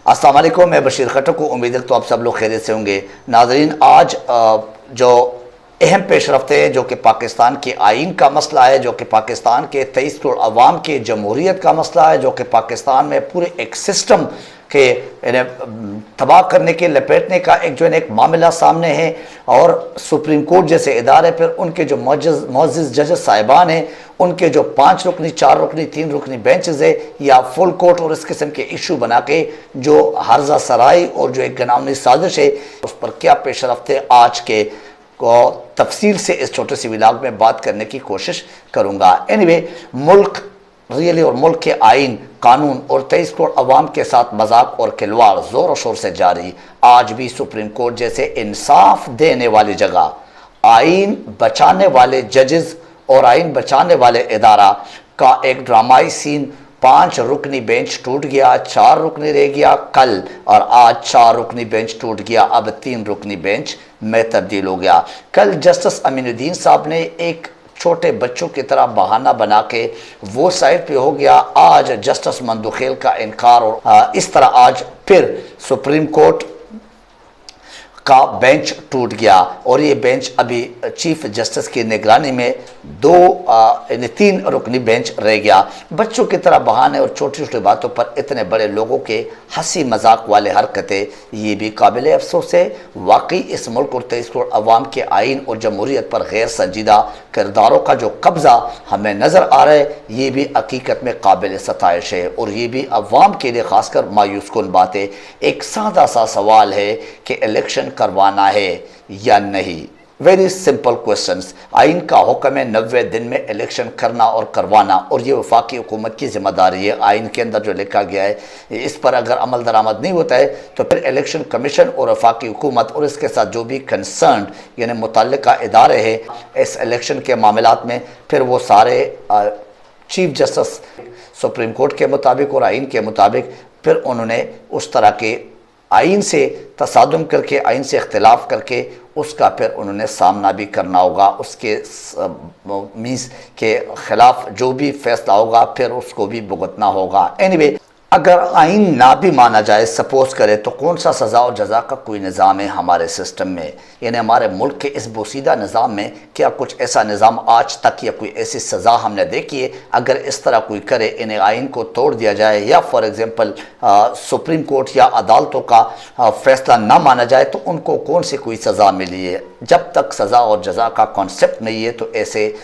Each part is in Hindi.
अस्सलाम वालेकुम, मैं बशीर खटक को उम्मीद रखता हूँ आप सब लोग खैरियत से होंगे। नाज़रीन, आज जो अहम पेश रफ्ते हैं जो कि पाकिस्तान के आइन का मसला है, जो कि पाकिस्तान के 23 करोड़ अवाम के जमहूरियत का मसला है, जो कि पाकिस्तान में पूरे एक सिस्टम के तबाह करने के लपेटने का एक मामला सामने है। और सुप्रीम कोर्ट जैसे इदारे, फिर उनके जो मोअज़्ज़िज़ जज साहिबान हैं, उनके जो 5 रुकनी 4 रुकनी 3 रुकनी बेंचेस है या फुल कोर्ट और इस किस्म के इशू बना के जो हर्जा सराई और जो एक गनामी साजिश है उस पर क्या पेश रफ्ते आज के को तफसील से इस छोटे से व्लॉग में बात करने की कोशिश करूँगा। एनीवे, मुल्क रियली और मुल्क के आइन, कानून और 23 करोड़ अवाम के साथ मजाक और खिलवाड़ ज़ोर और शोर से जारी। आज भी सुप्रीम कोर्ट जैसे इंसाफ देने वाली जगह, आइन बचाने वाले जजेस और आइन बचाने वाले इदारा का एक ड्रामाई सीन, 5 रुकनी बेंच टूट गया, 4 रुकनी रह गया कल, और आज 4 रुकनी बेंच टूट गया, अब 3 रुकनी बेंच में तब्दील हो गया। कल जस्टिस अमीनुद्दीन साहब ने एक छोटे बच्चों की तरह बहाना बना के वो साइड पे हो गया, आज जस्टिस मंदुखेल का इनकार, और इस तरह आज फिर सुप्रीम कोर्ट का बेंच टूट गया। और ये बेंच अभी चीफ जस्टिस की निगरानी में 3 रुकनी बेंच रह गया। बच्चों की तरह बहाने और छोटी छोटी बातों पर इतने बड़े लोगों के हंसी मजाक वाले हरकतें, ये भी काबिल अफसोस है। वाकई इस मुल्क और 23 करोड़ अवाम के आइन और जमहूरियत पर गैर संजीदा किरदारों का जो कब्ज़ा हमें नज़र आ रहा है, ये भी हकीकत में काबिल सताइश है, और ये भी अवाम के लिए खासकर मायूस कुन बात है। एक सादा सा सवाल है कि इलेक्शन करवाना है या नहीं। Very simple questions. आइन का हुक्म है 90 दिन में इलेक्शन करना और करवाना, और ये वफाकी हुकूमत की जिम्मेदारी है। आइन के अंदर जो लिखा गया है, इस पर अगर अमल दरामद नहीं होता है तो फिर इलेक्शन कमीशन और वफाकी हुकूमत और इसके साथ जो भी कंसर्न यानी मुतल्लिका इदारे हैं इस इलेक्शन के मामलात में, फिर वो सारे चीफ जस्टिस सुप्रीम कोर्ट के मुताबिक और आइन के मुताबिक फिर उन्होंने उस तरह के आइन से तसादुम करके, आइन से इख्तिलाफ करके उसका फिर उन्होंने सामना भी करना होगा। उसके मीन्स के ख़िलाफ़ जो भी फैसला होगा फिर उसको भी भुगतना होगा। एनीवे, अगर आइन ना भी माना जाए, सपोज करे, तो कौन सा सज़ा और जज़ा का कोई निज़ाम है हमारे सिस्टम में, यानी हमारे मुल्क के इस बोसीदा निज़ाम में क्या कुछ ऐसा निज़ाम आज तक या कोई ऐसी सज़ा हमने देखी है? अगर इस तरह कोई करे, इन्हें आइन को तोड़ दिया जाए या फॉर एग्ज़ाम्पल सुप्रीम कोर्ट या अदालतों का फ़ैसला ना माना जाए, तो उनको कौन सी कोई सज़ा मिली है? जब तक सज़ा और जज़ा का कॉन्सेप्ट नहीं है तो ऐसे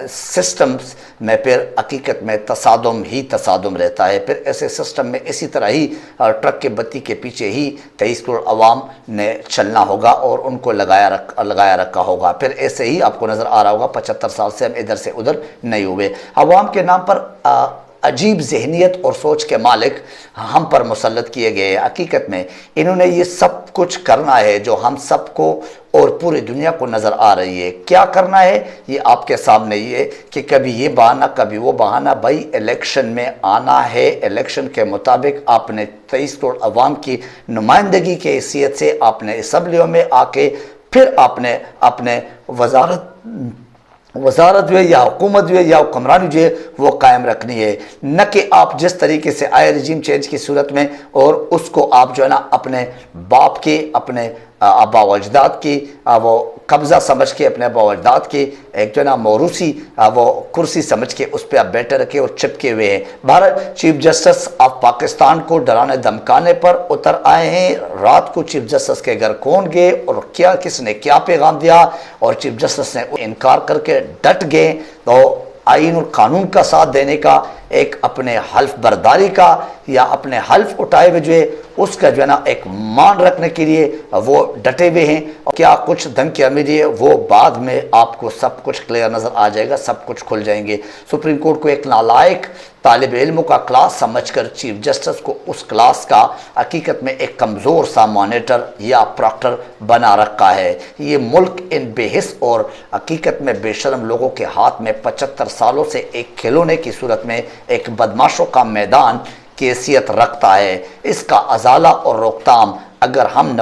सिस्टम्स में फिर हकीकत में तसादुम ही तसादुम रहता है। फिर ऐसे सिस्टम में इसी तरह ही ट्रक के बत्ती के पीछे ही 23 करोड़ अवाम ने चलना होगा और उनको लगाया रखा होगा। फिर ऐसे ही आपको नज़र आ रहा होगा 75 साल से हम इधर से उधर नहीं हुए। अवाम के नाम पर अजीब जहनीत और सोच के मालिक हम पर मुसल्लत किए गए हैं। हकीकत में इन्होंने ये सब कुछ करना है जो हम सबको और पूरी दुनिया को नज़र आ रही है। क्या करना है ये आपके सामने ही है कि कभी ये बहाना कभी वो बहाना। भाई, इलेक्शन में आना है, इलेक्शन के मुताबिक आपने 23 करोड़ अवाम की नुमाइंदगी के हैसियत से आपने असम्बलियों में आके फिर आपने अपने वजारत जो है या हुकूमत जो है या हुक्मरानी जो है वो कायम रखनी है, न कि आप जिस तरीके से आए रिजीम चेंज की सूरत में और उसको आप जो है ना अपने बाप के, अपने आबा व अजदाद की वो कब्ज़ा समझ के, अपने आबा व अजदाद की एक जो है ना मौरूसी वो कुर्सी समझ के उस पर आप बैठे रखे और चिपके हुए हैं। Bharat chief justice of Pakistan को डराने धमकाने पर उतर आए हैं। रात को चीफ जस्टिस के घर कौन गए और क्या, किसने क्या पैगाम दिया, और चीफ जस्टिस ने इनकार करके डट गए। तो आइन और कानून का साथ देने का, एक अपने हल्फ बर्दारी का या अपने हल्फ उठाए हुए जो है उसका जो है ना एक मान रखने के लिए वो डटे हुए हैं। और क्या कुछ धमकियाँ मिली है वो बाद में आपको सब कुछ क्लियर नज़र आ जाएगा, सब कुछ खुल जाएंगे। सुप्रीम कोर्ट को एक नालायक तालिब इल्मों का क्लास समझकर चीफ जस्टिस को उस क्लास का हकीकत में एक कमज़ोर सा मॉनिटर या प्रॉक्टर बना रखा है। ये मुल्क इन बेहिस और हकीकत में बेशर्म लोगों के हाथ में 75 सालों से एक खिलौने की सूरत में एक बदमाशों का मैदान की हैसियत रखता है। इसका अजाला और रोकथाम अगर हम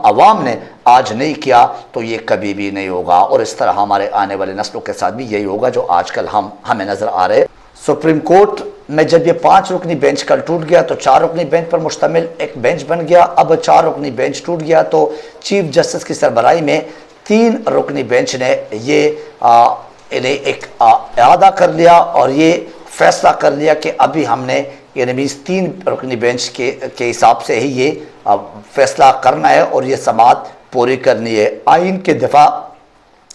अवाम ने आज नहीं किया तो ये कभी भी नहीं होगा, और इस तरह हमारे आने वाले नस्लों के साथ भी यही होगा जो आजकल हमें नज़र आ रहे। सुप्रीम कोर्ट में जब ये 5 रुकनी बेंच कल टूट गया तो 4 रुकनी बेंच पर मुश्तमिल एक बेंच बन गया। अब 4 रुकनी बेंच टूट गया तो चीफ जस्टिस की सरबराही में 3 रुकनी बेंच ने ये इन्हें एक इआदा कर लिया और ये फैसला कर लिया कि अभी हमने यानी मीन्स 3 रुकनी बेंच के हिसाब से ही ये फैसला करना है और ये समाअत पूरी करनी है। आइन के दिफा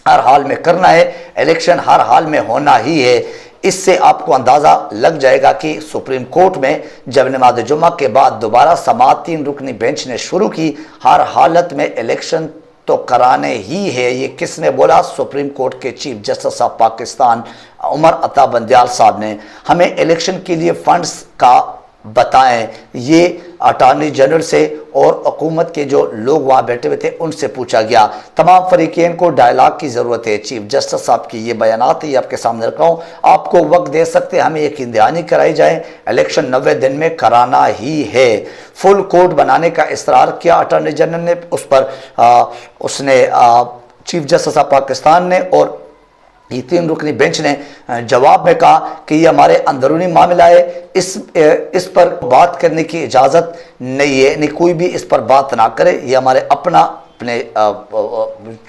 हर हाल में करना है, इलेक्शन हर हाल में होना ही है। इससे आपको अंदाज़ा लग जाएगा कि सुप्रीम कोर्ट में जब नमाज जुम्मा के बाद दोबारा समाअत 3 रुकनी बेंच ने शुरू की, हर हालत में इलेक्शन तो कराने ही है। ये किसने बोला? सुप्रीम कोर्ट के chief justice of Pakistan Umar Ata Bandial साहब ने। हमें इलेक्शन के लिए फंड्स का बताएं, ये अटॉर्नी जनरल से और हुकूमत के जो लोग वहाँ बैठे हुए थे उनसे पूछा गया। तमाम फरीक़ैन को डायलॉग की ज़रूरत है। चीफ जस्टिस साहब की ये बयानात ये आपके सामने रखा हूँ। आपको वक्त दे सकते, हमें यकीन दहानी कराई जाए, इलेक्शन 90 दिन में कराना ही है। फुल कोर्ट बनाने का इसरार किया अटॉर्नी जनरल ने, उस पर उसने चीफ जस्टिस ऑफ पाकिस्तान ने और ये 3 रुकनी बेंच ने जवाब में कहा कि ये हमारे अंदरूनी मामला है, इस पर बात करने की इजाज़त नहीं है, नहीं कोई भी इस पर बात ना करे, ये हमारे अपने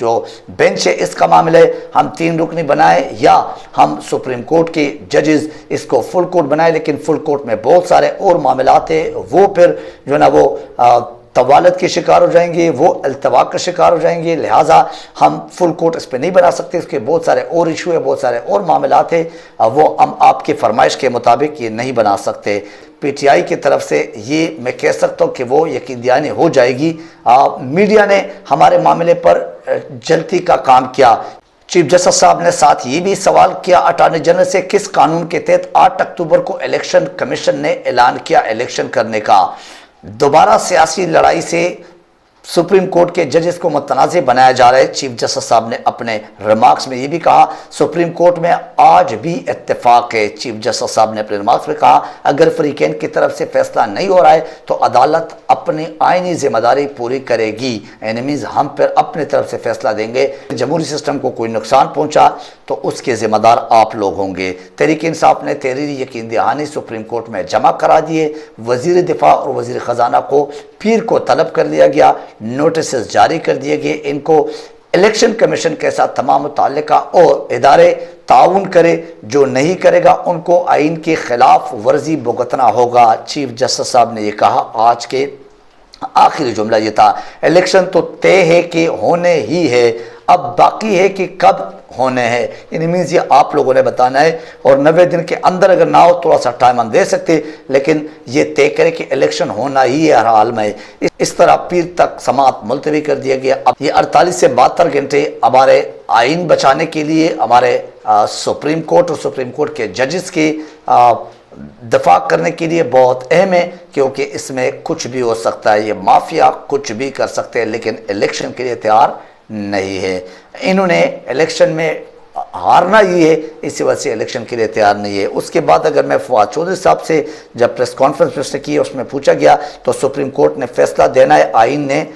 जो बेंच है इसका मामला है। हम 3 रुकनी बनाए या हम सुप्रीम कोर्ट के जजेस इसको फुल कोर्ट बनाए, लेकिन फुल कोर्ट में बहुत सारे और मामलात है, वो फिर जो है ना वो तवालत के शिकार हो जाएंगे, वो अल्तवा का शिकार हो जाएंगे। लिहाजा हम फुल कोर्ट इस पर नहीं बना सकते, इसके बहुत सारे और इशू है, बहुत सारे और मामलात है, वो हम आपकी फरमाइश के मुताबिक ये नहीं बना सकते। पीटीआई की तरफ से ये मैं कह सकता हूँ कि वो यकीन दहानी हो जाएगी। मीडिया ने हमारे मामले पर जल्दी का काम किया। चीफ जस्टिस साहब ने साथ ये भी सवाल किया अटॉर्नी जनरल से, किस कानून के तहत 8 अक्टूबर को इलेक्शन कमीशन ने ऐलान किया इलेक्शन करने का। दोबारा सियासी लड़ाई से सुप्रीम कोर्ट के जजेस को मुतनाज़ बनाया जा रहा है। चीफ जस्टिस साहब ने अपने रिमार्क्स में ये भी कहा, सुप्रीम कोर्ट में आज भी इत्तेफाक है। चीफ जस्टिस साहब ने अपने रिमार्क्स में कहा, अगर फरीकैन की तरफ से फैसला नहीं हो रहा है तो अदालत अपनी आइनी जिम्मेदारी पूरी करेगी, यानी मीन्स हम फिर अपनी तरफ से फैसला देंगे। जमहूरी सिस्टम को कोई नुकसान पहुँचा तो उसके ज़िम्मेदार आप लोग होंगे। तहरीक इंसाफ ने तहरीरी यकीन दहानी सुप्रीम कोर्ट में जमा करा दिए। वज़ीर दिफा और वज़ीर ख़जाना को पीर को तलब कर लिया गया, नोटिस जारी कर दिए गए, इनको इलेक्शन कमीशन के साथ तमाम मुतल्लिका और इदारे ताउन करे, जो नहीं करेगा उनको आइन के खिलाफ वर्जी भुगतना होगा। चीफ जस्टिस साहब ने यह कहा। आज के आखिरी जुमला ये था, इलेक्शन तो तय है कि होने ही है, अब बाकी है कि कब होने हैं। यानी मीन्स ये आप लोगों ने बताना है और 90 दिन के अंदर अगर ना हो थोड़ा सा टाइम हम दे सकते, लेकिन ये तय करे कि इलेक्शन होना ही है हर हाल में। इस तरह पीर तक समाअत मुलतवी कर दिया गया। अब ये 48 से 72 घंटे हमारे आइन बचाने के लिए हमारे सुप्रीम कोर्ट और सुप्रीम कोर्ट के जजेस के दफा करने के लिए बहुत अहम है, क्योंकि इसमें कुछ भी हो सकता है। ये माफिया कुछ भी कर सकते हैं, लेकिन इलेक्शन के लिए तैयार नहीं है। इन्होंने इलेक्शन में हारना ही है, इसी वजह से इलेक्शन के लिए तैयार नहीं है। उसके बाद अगर मैं फवाद चौधरी साहब से जब प्रेस कॉन्फ्रेंस उसने की, उसमें पूछा गया तो सुप्रीम कोर्ट ने फैसला देना है, आइन ने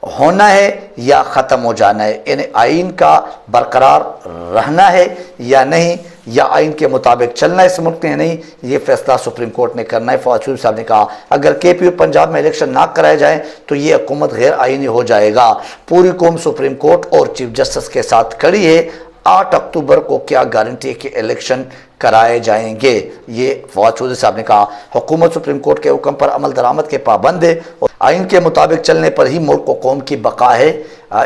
होना है या ख़त्म हो जाना है, यानी आइन का बरकरार रहना है या नहीं, या आइन के मुताबिक चलना है इस मुल्क में नहीं, ये फैसला सुप्रीम कोर्ट ने करना है। फवाद चौधरी साहब ने कहा, अगर केपीयू पंजाब में इलेक्शन ना कराया जाए तो ये हुकूमत गैर आइनी हो जाएगा। पूरी कौम सुप्रीम कोर्ट और चीफ जस्टिस के साथ खड़ी है। 8 अक्टूबर को क्या गारंटी है कि इलेक्शन कराए जाएंगे, ये फवाद चौधरी साहब ने कहा। हुकूमत सुप्रीम कोर्ट के हुक्म पर अमल दरामद के पाबंद है और आइन के मुताबिक चलने पर ही मुल्क व कौम की बका है।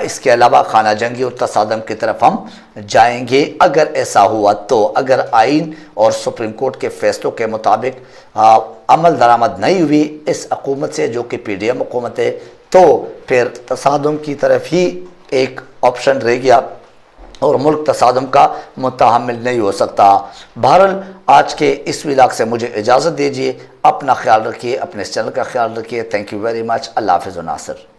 इसके अलावा खाना जंगी और तसादम की तरफ हम जाएंगे अगर ऐसा हुआ तो। अगर आइन और सुप्रीम कोर्ट के फैसलों के मुताबिक अमल दरामद नहीं हुई इस हुकूमत से, जो कि PDM हुकूमत है, तो फिर तसादम की तरफ ही एक ऑप्शन रह गया और मुल्क तसादम का मुतहम्मिल नहीं हो सकता। बहरहाल आज के इस व्लॉग से मुझे इजाज़त दीजिए। अपना ख्याल रखिए, अपने इस चैनल का ख्याल रखिए। Thank you very much. Allah हाफ़िज़ नासिर।